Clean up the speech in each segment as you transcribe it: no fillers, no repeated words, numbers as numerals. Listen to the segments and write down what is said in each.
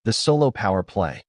The solo power play.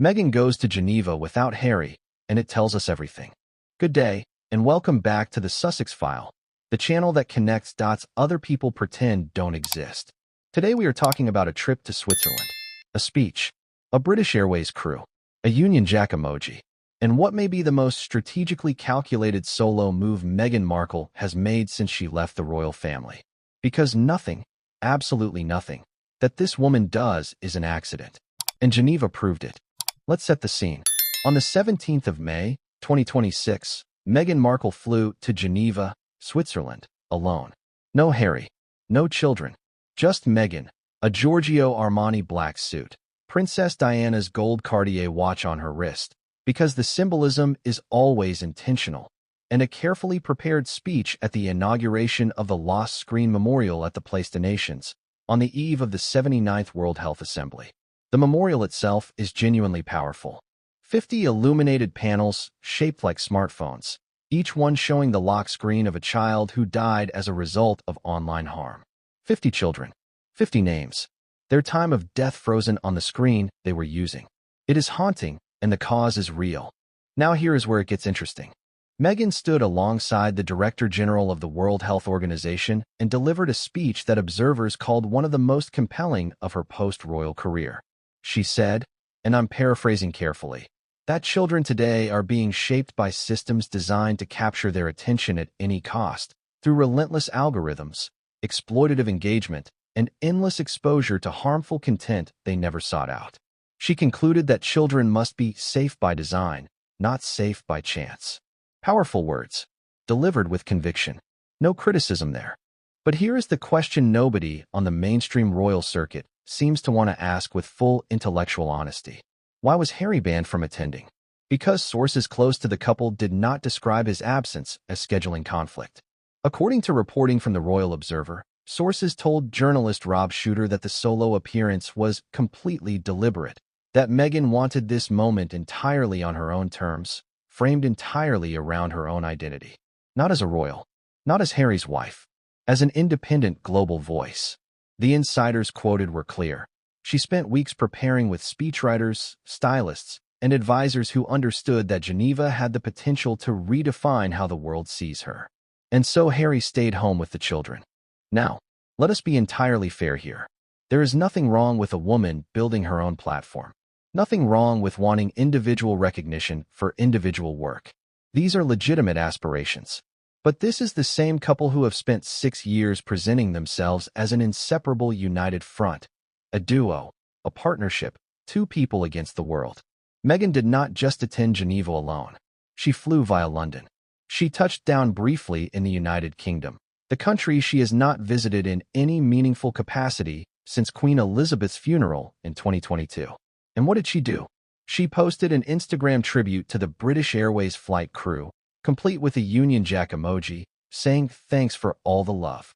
Meghan goes to Geneva without Harry, and it tells us everything. Good day, and welcome back to the Sussex File, the channel that connects dots other people pretend don't exist. Today we are talking about a trip to Switzerland, a speech, a British Airways crew, a Union Jack emoji, and what may be the most strategically calculated solo move Meghan Markle has made since she left the royal family. Because nothing, absolutely nothing, that this woman does is an accident. And Geneva proved it. Let's set the scene. On the 17th of May, 2026, Meghan Markle flew to Geneva, Switzerland, alone. No Harry, no children, just Meghan, a Giorgio Armani black suit, Princess Diana's gold Cartier watch on her wrist, because the symbolism is always intentional, and a carefully prepared speech at the inauguration of the Lost Screen Memorial at the Place des Nations, on the eve of the 79th World Health Assembly. The memorial itself is genuinely powerful. 50 illuminated panels shaped like smartphones, each one showing the lock screen of a child who died as a result of online harm. 50 children, 50 names, their time of death frozen on the screen they were using. It is haunting, and the cause is real. Now here is where it gets interesting. Meghan stood alongside the Director General of the World Health Organization and delivered a speech that observers called one of the most compelling of her post-royal career. She said, and I'm paraphrasing carefully, that children today are being shaped by systems designed to capture their attention at any cost, through relentless algorithms, exploitative engagement, and endless exposure to harmful content they never sought out. She concluded that children must be safe by design, not safe by chance. Powerful words, delivered with conviction. No criticism there. But here is the question nobody on the mainstream royal circuit seems to want to ask with full intellectual honesty. Why was Harry banned from attending? Because sources close to the couple did not describe his absence as scheduling conflict. According to reporting from the Royal Observer, sources told journalist Rob Shooter that the solo appearance was completely deliberate, that Meghan wanted this moment entirely on her own terms, framed entirely around her own identity. Not as a royal, not as Harry's wife, as an independent global voice. The insiders quoted were clear. She spent weeks preparing with speechwriters, stylists, and advisors who understood that Geneva had the potential to redefine how the world sees her. And so Harry stayed home with the children. Now, let us be entirely fair here. There is nothing wrong with a woman building her own platform. Nothing wrong with wanting individual recognition for individual work. These are legitimate aspirations. But this is the same couple who have spent 6 years presenting themselves as an inseparable united front, a duo, a partnership, two people against the world. Meghan did not just attend Geneva alone. She flew via London. She touched down briefly in the United Kingdom, the country she has not visited in any meaningful capacity since Queen Elizabeth's funeral in 2022. And what did she do? She posted an Instagram tribute to the British Airways flight crew, complete with a Union Jack emoji, saying thanks for all the love.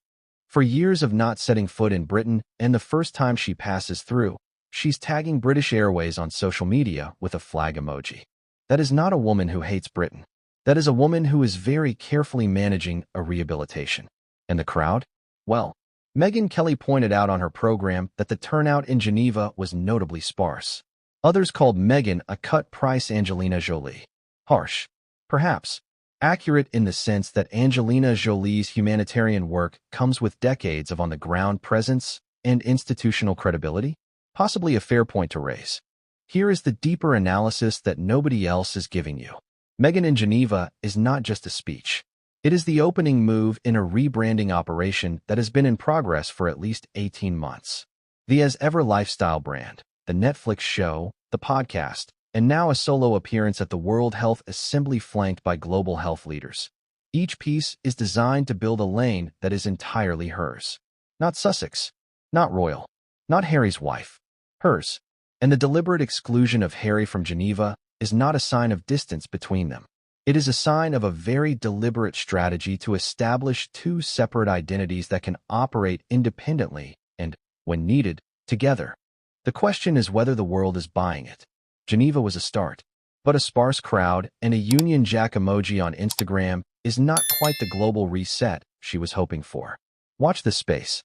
For years of not setting foot in Britain, and the first time she passes through, she's tagging British Airways on social media with a flag emoji. That is not a woman who hates Britain. That is a woman who is very carefully managing a rehabilitation. And the crowd? Well, Megyn Kelly pointed out on her program that the turnout in Geneva was notably sparse. Others called Meghan a cut-price Angelina Jolie. Harsh, perhaps. Accurate in the sense that Angelina Jolie's humanitarian work comes with decades of on-the-ground presence and institutional credibility? Possibly a fair point to raise. Here is the deeper analysis that nobody else is giving you. Meghan in Geneva is not just a speech. It is the opening move in a rebranding operation that has been in progress for at least 18 months. The As Ever lifestyle brand, the Netflix show, the podcast, and now a solo appearance at the World Health Assembly flanked by global health leaders. Each piece is designed to build a lane that is entirely hers. Not Sussex, not royal, not Harry's wife. Hers. And the deliberate exclusion of Harry from Geneva is not a sign of distance between them. It is a sign of a very deliberate strategy to establish two separate identities that can operate independently and, when needed, together. The question is whether the world is buying it. Geneva was a start, but a sparse crowd and a Union Jack emoji on Instagram is not quite the global reset she was hoping for. Watch this space.